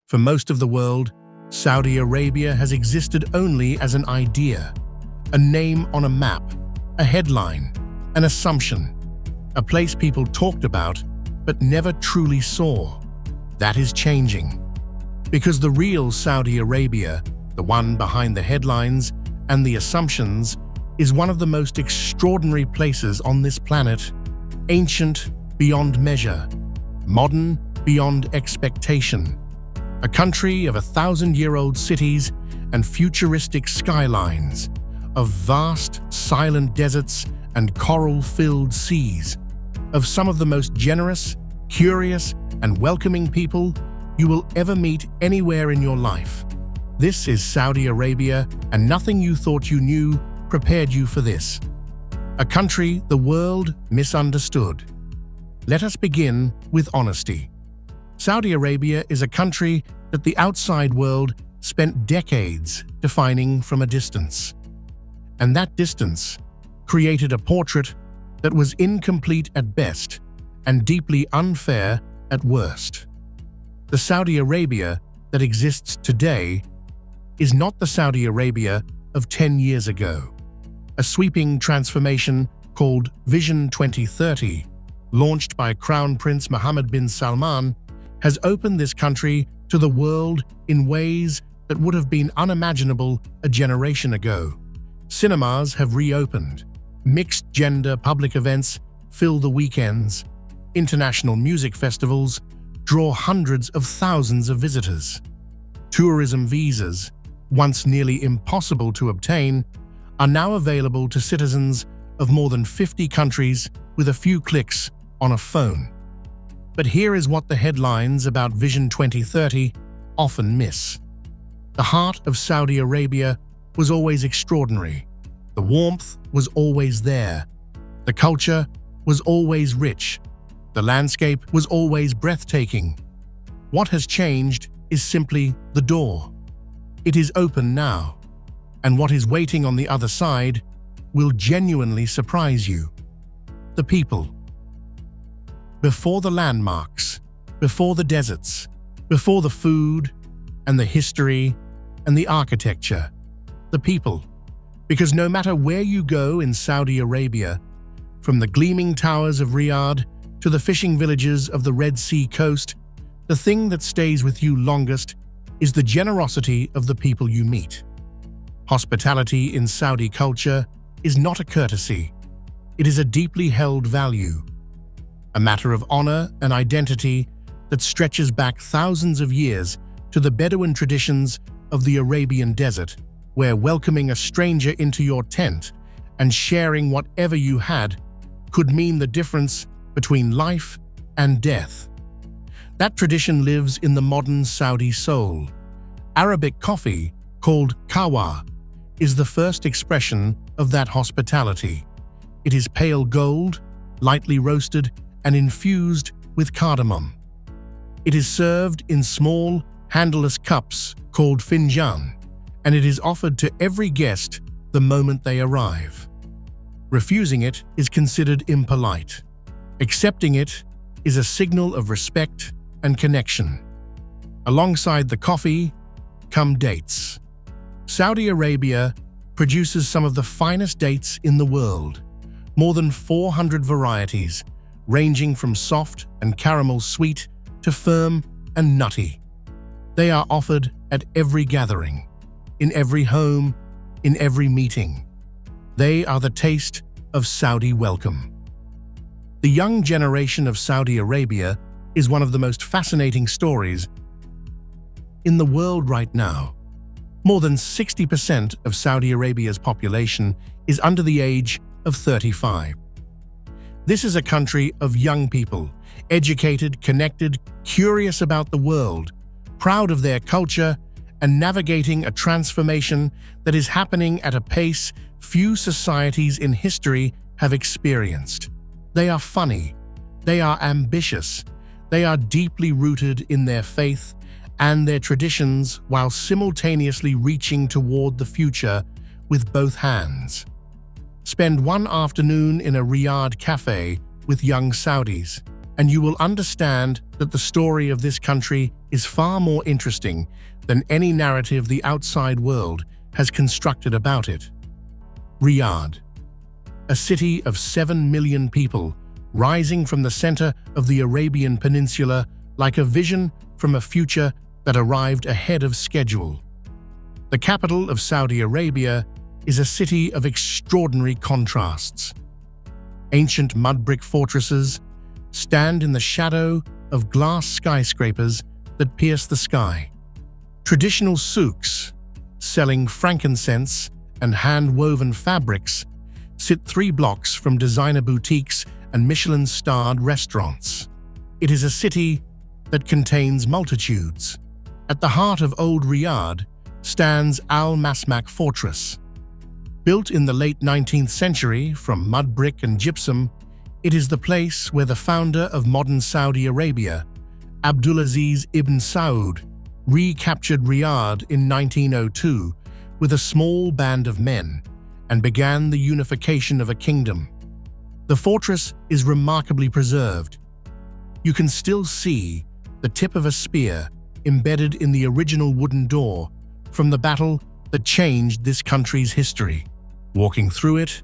For most of the world, Saudi Arabia has existed only as an idea, a name on a map, a headline, an assumption, a place people talked about but never truly saw. That is changing. Because the real Saudi Arabia, the one behind the headlines and the assumptions, is one of the most extraordinary places on this planet, ancient beyond measure, modern beyond expectation. A country of 1,000-year-old cities and futuristic skylines, of vast, silent deserts and coral-filled seas, of some of the most generous, curious, and welcoming people you will ever meet anywhere in your life. This is Saudi Arabia, and nothing you thought you knew prepared you for this. A country the world misunderstood. Let us begin with honesty. Saudi Arabia is a country that the outside world spent decades defining from a distance. And that distance created a portrait that was incomplete at best and deeply unfair at worst. The Saudi Arabia that exists today is not the Saudi Arabia of 10 years ago. A sweeping transformation called Vision 2030, launched by Crown Prince Mohammed bin Salman, has opened this country to the world in ways that would have been unimaginable a generation ago. Cinemas have reopened. Mixed-gender public events fill the weekends. International music festivals draw hundreds of thousands of visitors. Tourism visas, once nearly impossible to obtain, are now available to citizens of more than 50 countries with a few clicks on a phone. But here is what the headlines about Vision 2030 often miss. The heart of Saudi Arabia was always extraordinary. The warmth was always there. The culture was always rich. The landscape was always breathtaking. What has changed is simply the door. It is open now, and what is waiting on the other side will genuinely surprise you. The people. Before the landmarks, before the deserts, before the food and the history and the architecture, the people. Because no matter where you go in Saudi Arabia, from the gleaming towers of Riyadh to the fishing villages of the Red Sea coast, the thing that stays with you longest is the generosity of the people you meet. Hospitality in Saudi culture is not a courtesy. It is a deeply held value, a matter of honor and identity that stretches back thousands of years to the Bedouin traditions of the Arabian desert, where welcoming a stranger into your tent and sharing whatever you had could mean the difference between life and death. That tradition lives in the modern Saudi soul. Arabic coffee, called kahwa, is the first expression of that hospitality. It is pale gold, lightly roasted, and infused with cardamom. It is served in small, handleless cups called finjan, and it is offered to every guest the moment they arrive. Refusing it is considered impolite. Accepting it is a signal of respect and connection. Alongside the coffee come dates. Saudi Arabia produces some of the finest dates in the world, more than 400 varieties, ranging from soft and caramel sweet to firm and nutty. They are offered at every gathering, in every home, in every meeting. They are the taste of Saudi welcome. The young generation of Saudi Arabia is one of the most fascinating stories in the world right now. More than 60% of Saudi Arabia's population is under the age of 35. This is a country of young people, educated, connected, curious about the world, proud of their culture, and navigating a transformation that is happening at a pace few societies in history have experienced. They are funny, they are ambitious, they are deeply rooted in their faith and their traditions while simultaneously reaching toward the future with both hands. Spend one afternoon in a Riyadh cafe with young Saudis. and you will understand that the story of this country is far more interesting than any narrative the outside world has constructed about it. Riyadh, a city of 7 million people, rising from the center of the Arabian Peninsula like a vision from a future that arrived ahead of schedule. The capital of Saudi Arabia is a city of extraordinary contrasts. Ancient mud-brick fortresses stand in the shadow of glass skyscrapers that pierce the sky. Traditional souks, selling frankincense and hand-woven fabrics, sit 3 blocks from designer boutiques and Michelin-starred restaurants. It is a city that contains multitudes. At the heart of Old Riyadh stands Al Masmak Fortress. Built in the late 19th century from mud brick and gypsum, it is the place where the founder of modern Saudi Arabia, Abdulaziz ibn Saud, recaptured Riyadh in 1902 with a small band of men and began the unification of a kingdom. The fortress is remarkably preserved. You can still see the tip of a spear embedded in the original wooden door from the battle that changed this country's history. Walking through it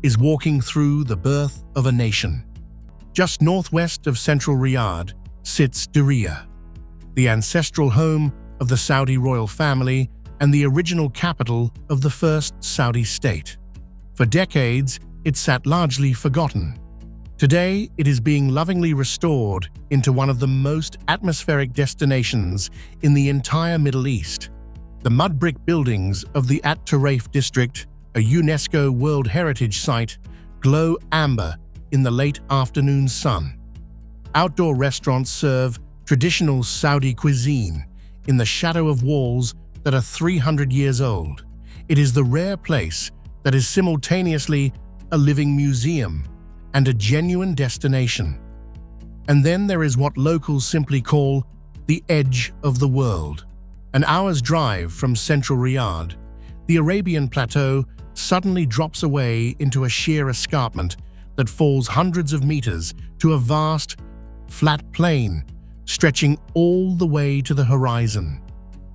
is walking through the birth of a nation. Just northwest of central Riyadh sits Diriyah, the ancestral home of the Saudi royal family and the original capital of the first Saudi state. For decades, it sat largely forgotten. Today, it is being lovingly restored into one of the most atmospheric destinations in the entire Middle East. The mud brick buildings of the At Tarif district, a UNESCO World Heritage Site, glow amber in the late afternoon sun. Outdoor restaurants serve traditional Saudi cuisine in the shadow of walls that are 300 years old. It is the rare place that is simultaneously a living museum and a genuine destination. And then there is what locals simply call the edge of the world. An hour's drive from central Riyadh, the Arabian Plateau suddenly drops away into a sheer escarpment that falls hundreds of meters to a vast, flat plain stretching all the way to the horizon.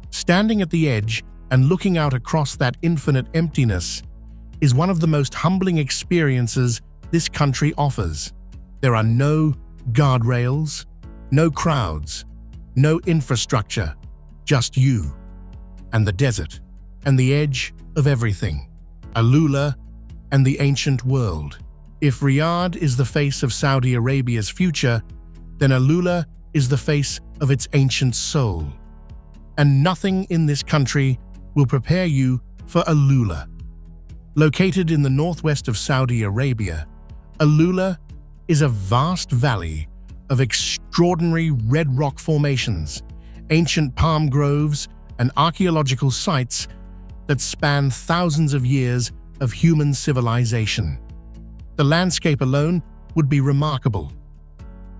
Standing at the edge and looking out across that infinite emptiness is one of the most humbling experiences this country offers. There are no guardrails, no crowds, no infrastructure, just you and the desert and the edge of everything. Alula and the ancient world. If Riyadh is the face of Saudi Arabia's future, then Alula is the face of its ancient soul. And nothing in this country will prepare you for Alula. Located in the northwest of Saudi Arabia, Alula is a vast valley of extraordinary red rock formations, ancient palm groves, and archaeological sites that span thousands of years of human civilization. The landscape alone would be remarkable.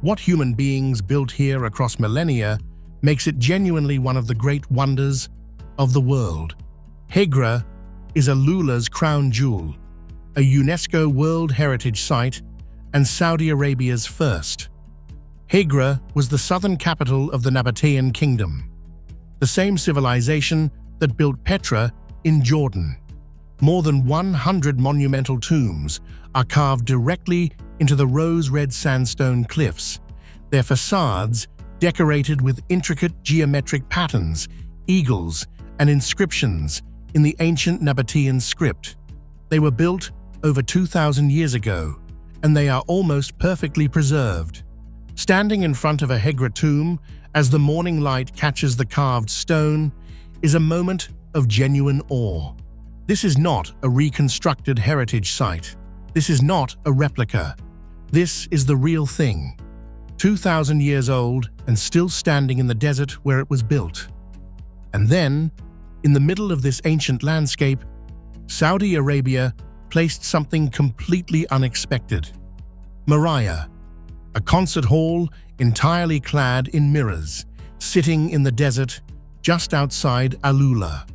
What human beings built here across millennia makes it genuinely one of the great wonders of the world. Hijra is Alula's crown jewel, a UNESCO World Heritage Site and Saudi Arabia's first. Hijra was the southern capital of the Nabatean Kingdom, the same civilization that built Petra in Jordan. More than 100 monumental tombs are carved directly into the rose-red sandstone cliffs, their facades decorated with intricate geometric patterns, eagles, and inscriptions in the ancient Nabatean script. They were built over 2,000 years ago, and they are almost perfectly preserved. Standing in front of a Hijra tomb as the morning light catches the carved stone is a moment of genuine awe. This is not a reconstructed heritage site. This is not a replica. This is the real thing. 2,000 years old and still standing in the desert where it was built. And then, in the middle of this ancient landscape, Saudi Arabia placed something completely unexpected. Moriah, a concert hall entirely clad in mirrors, sitting in the desert just outside Alula.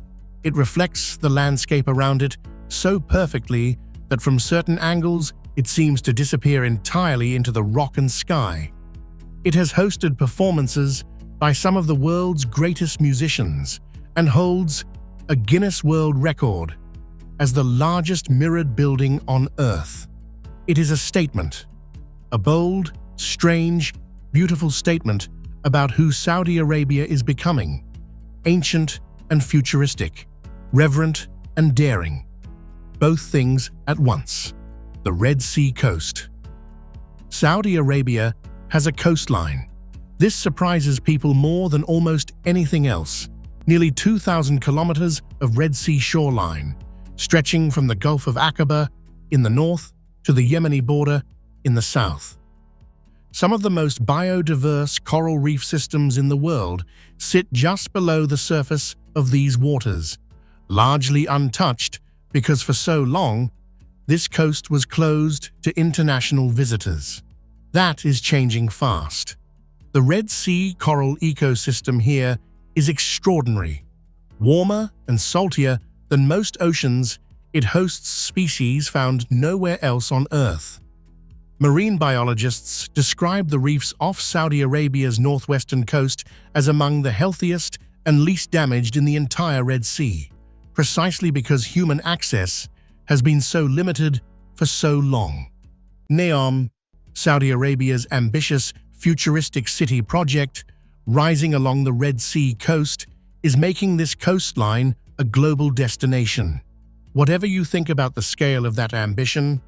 It reflects the landscape around it so perfectly that from certain angles it seems to disappear entirely into the rock and sky. It has hosted performances by some of the world's greatest musicians and holds a Guinness World Record as the largest mirrored building on Earth. It is a statement, a bold, strange, beautiful statement about who Saudi Arabia is becoming: ancient and futuristic, reverent and daring, both things at once. The Red Sea coast. Saudi Arabia has a coastline. This surprises people more than almost anything else. Nearly 2,000 kilometers of Red Sea shoreline, stretching from the Gulf of Aqaba in the north to the Yemeni border in the south. Some of the most biodiverse coral reef systems in the world sit just below the surface of these waters, largely untouched because for so long, this coast was closed to international visitors. That is changing fast. The Red Sea coral ecosystem here is extraordinary. Warmer and saltier than most oceans, it hosts species found nowhere else on Earth. Marine biologists describe the reefs off Saudi Arabia's northwestern coast as among the healthiest and least damaged in the entire Red Sea, precisely because human access has been so limited for so long. Neom, Saudi Arabia's ambitious, futuristic city project, rising along the Red Sea coast, is making this coastline a global destination. Whatever you think about the scale of that ambition,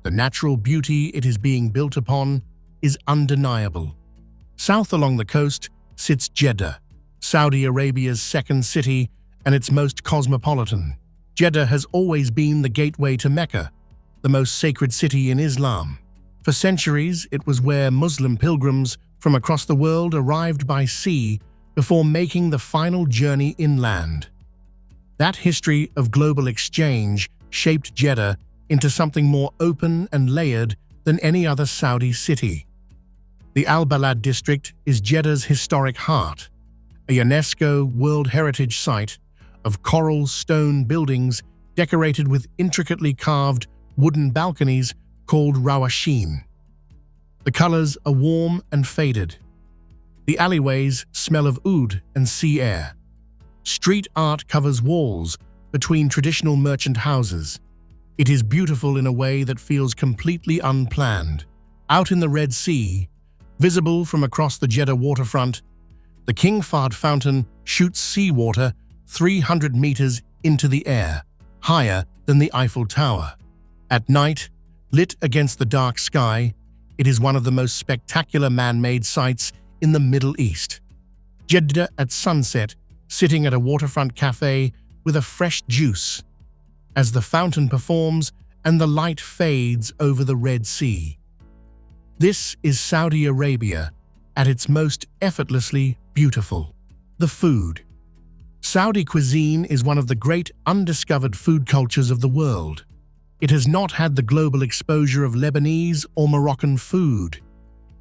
the natural beauty it is being built upon is undeniable. South along the coast sits Jeddah, Saudi Arabia's second city and its most cosmopolitan. Jeddah has always been the gateway to Mecca, the most sacred city in Islam. For centuries, it was where Muslim pilgrims from across the world arrived by sea before making the final journey inland. That history of global exchange shaped Jeddah into something more open and layered than any other Saudi city. The Al-Balad district is Jeddah's historic heart, a UNESCO World Heritage Site of coral stone buildings decorated with intricately carved wooden balconies called rawasheen. The colors are warm and faded. The alleyways smell of oud and sea air. Street art covers walls between traditional merchant houses. It is beautiful in a way that feels completely unplanned. Out in the Red Sea, visible from across the Jeddah waterfront, the King Fahd fountain shoots seawater 300 meters into the air, higher than the Eiffel Tower. At night, lit against the dark sky, it is one of the most spectacular man-made sights in the Middle East. Jeddah at sunset, sitting at a waterfront cafe with a fresh juice, as the fountain performs and the light fades over the Red Sea. This is Saudi Arabia at its most effortlessly beautiful. The food. Saudi cuisine is one of the great undiscovered food cultures of the world. It has not had the global exposure of Lebanese or Moroccan food.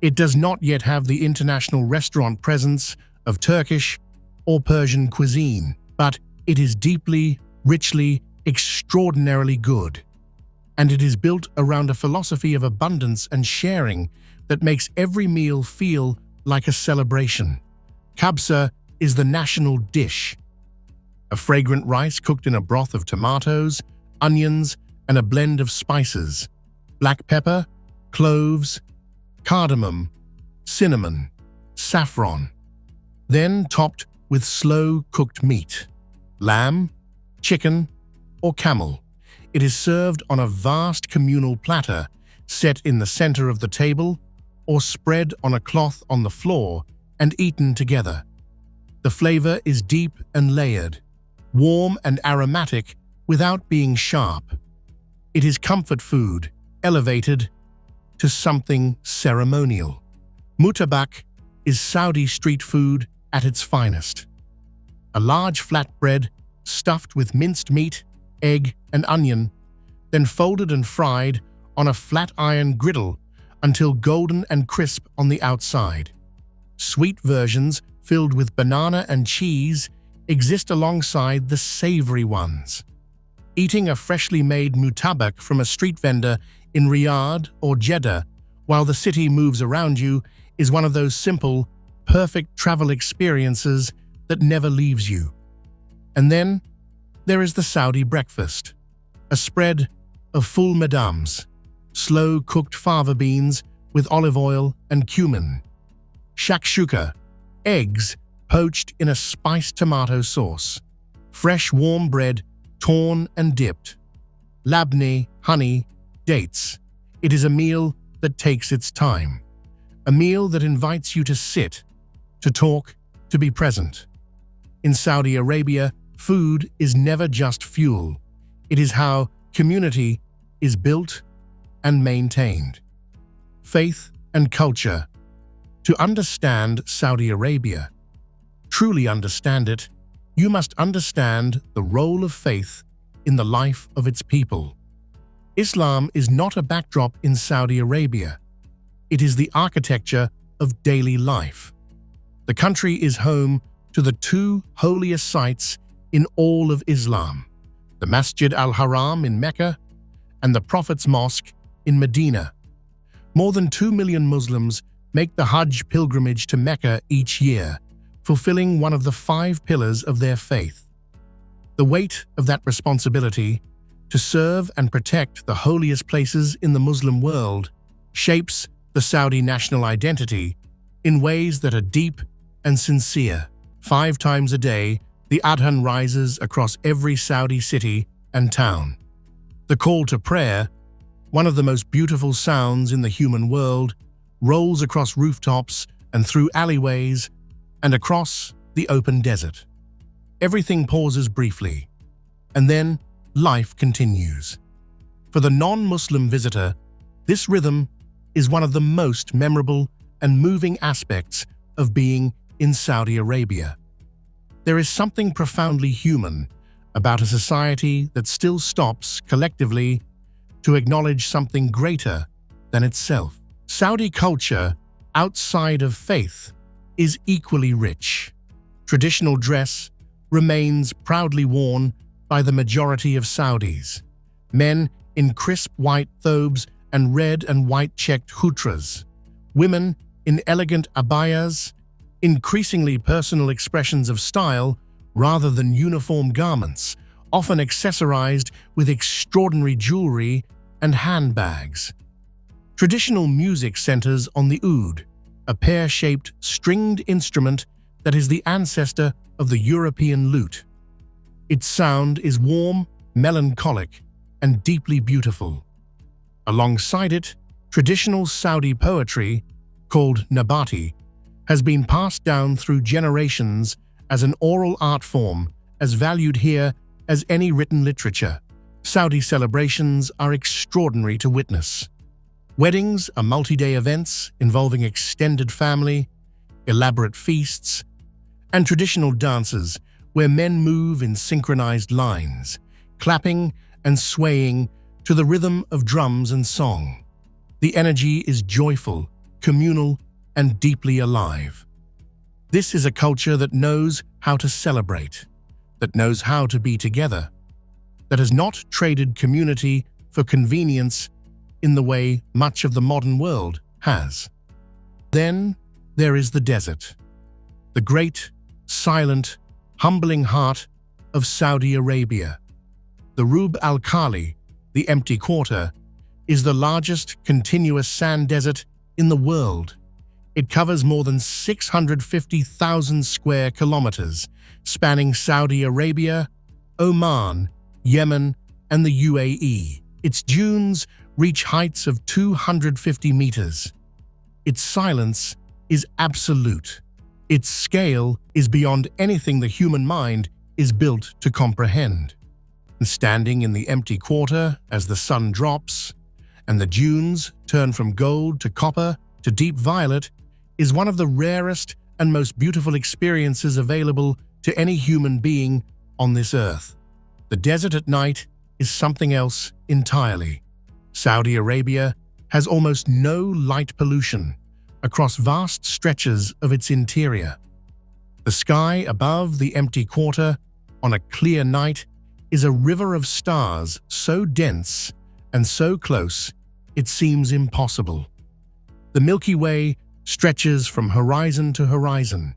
It does not yet have the international restaurant presence of Turkish or Persian cuisine, but it is deeply, richly, extraordinarily good. And it is built around a philosophy of abundance and sharing that makes every meal feel like a celebration. Kabsa is the national dish. A fragrant rice cooked in a broth of tomatoes, onions, and a blend of spices: black pepper, cloves, cardamom, cinnamon, saffron. Then topped with slow-cooked meat, lamb, chicken, or camel. It is served on a vast communal platter set in the center of the table or spread on a cloth on the floor and eaten together. The flavor is deep and layered, warm and aromatic without being sharp. It is comfort food, elevated to something ceremonial. Mutabak is Saudi street food at its finest. A large flatbread stuffed with minced meat, egg, and onion, then folded and fried on a flat iron griddle until golden and crisp on the outside. Sweet versions filled with banana and cheese exist alongside the savory ones. Eating a freshly made mutabak from a street vendor in Riyadh or Jeddah while the city moves around you is one of those simple, perfect travel experiences that never leaves you. And then there is the Saudi breakfast, a spread of full madams, slow-cooked fava beans with olive oil and cumin, shakshuka, eggs poached in a spiced tomato sauce, fresh warm bread torn and dipped, labneh, honey, dates. It is a meal that takes its time, a meal that invites you to sit, to talk, to be present. In Saudi Arabia, food is never just fuel. It is how community is built and maintained. Faith and culture. To understand Saudi Arabia, truly understand it, you must understand the role of faith in the life of its people. Islam is not a backdrop in Saudi Arabia. It is the architecture of daily life. The country is home to the two holiest sites in all of Islam, the Masjid al-Haram in Mecca and the Prophet's Mosque in Medina. More than 2 million Muslims make the Hajj pilgrimage to Mecca each year, fulfilling one of the 5 pillars of their faith. The weight of that responsibility to serve and protect the holiest places in the Muslim world shapes the Saudi national identity in ways that are deep and sincere. 5 times a day, the adhan rises across every Saudi city and town. The call to prayer, one of the most beautiful sounds in the human world, rolls across rooftops and through alleyways and across the open desert. Everything pauses briefly, and then life continues. For the non-Muslim visitor, this rhythm is one of the most memorable and moving aspects of being in Saudi Arabia. There is something profoundly human about a society that still stops collectively to acknowledge something greater than itself. Saudi culture, outside of faith, is equally rich. Traditional dress remains proudly worn by the majority of Saudis. Men in crisp white thobes and red and white checked hutras. Women in elegant abayas, increasingly personal expressions of style rather than uniform garments, often accessorized with extraordinary jewelry and handbags. Traditional music centers on the oud, a pear-shaped stringed instrument that is the ancestor of the European lute. Its sound is warm, melancholic, and deeply beautiful. Alongside it, traditional Saudi poetry, called Nabati, has been passed down through generations as an oral art form as valued here as any written literature. Saudi celebrations are extraordinary to witness. Weddings are multi-day events involving extended family, elaborate feasts, and traditional dances where men move in synchronized lines, clapping and swaying to the rhythm of drums and song. The energy is joyful, communal, and deeply alive. This is a culture that knows how to celebrate, that knows how to be together, that has not traded community for convenience in the way much of the modern world has. Then there is the desert, the great, silent, humbling heart of Saudi Arabia. The Rub al-Khali, the empty quarter, is the largest continuous sand desert in the world. It covers more than 650,000 square kilometers, spanning Saudi Arabia, Oman, Yemen, and the UAE. Its dunes reach heights of 250 meters. Its silence is absolute. Its scale is beyond anything the human mind is built to comprehend. Standing in the empty quarter as the sun drops, and the dunes turn from gold to copper to deep violet, is one of the rarest and most beautiful experiences available to any human being on this earth. The desert at night is something else entirely. Saudi Arabia has almost no light pollution across vast stretches of its interior. The sky above the empty quarter on a clear night is a river of stars so dense and so close it seems impossible. The Milky Way stretches from horizon to horizon.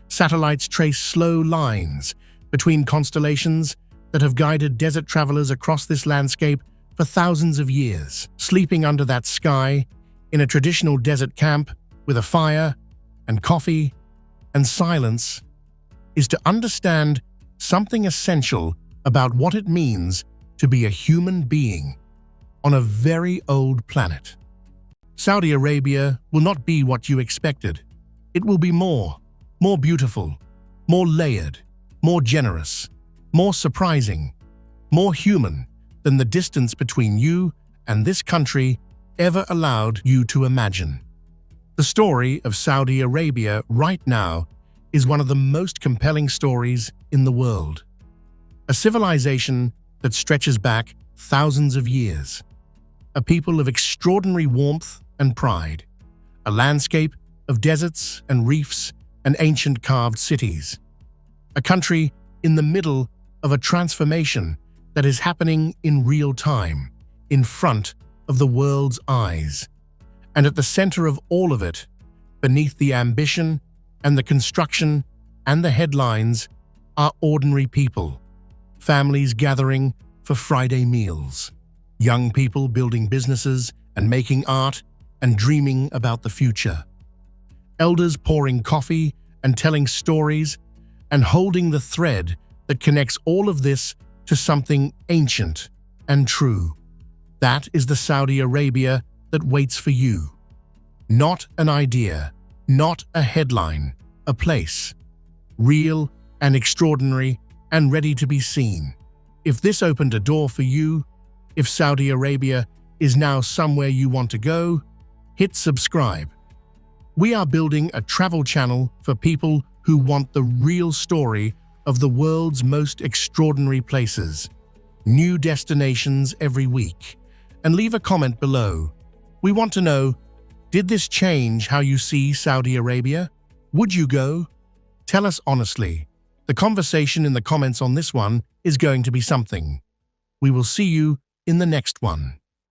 Satellites trace slow lines between constellations that have guided desert travelers across this landscape for thousands of years. Sleeping under that sky, in a traditional desert camp with a fire and coffee and silence, is to understand something essential about what it means to be a human being on a very old planet. Saudi Arabia will not be what you expected. It will be more beautiful, more layered, more generous, more surprising, more human than the distance between you and this country ever allowed you to imagine. The story of Saudi Arabia right now is one of the most compelling stories in the world. A civilization that stretches back thousands of years. A people of extraordinary warmth and pride. A landscape of deserts and reefs and ancient carved cities. A country in the middle of a transformation that is happening in real time, in front of the world's eyes. And at the center of all of it, beneath the ambition and the construction and the headlines, are ordinary people. Families gathering for Friday meals. Young people building businesses and making art and dreaming about the future. Elders pouring coffee and telling stories and holding the thread that connects all of this to something ancient and true. That is the Saudi Arabia that waits for you. Not an idea, not a headline, a place. Real and extraordinary and ready to be seen. If this opened a door for you, if Saudi Arabia is now somewhere you want to go, hit subscribe. We are building a travel channel for people who want the real story of the world's most extraordinary places. New destinations every week. And leave a comment below. We want to know, did this change how you see Saudi Arabia? Would you go? Tell us honestly. The conversation in the comments on this one is going to be something. We will see you in the next one.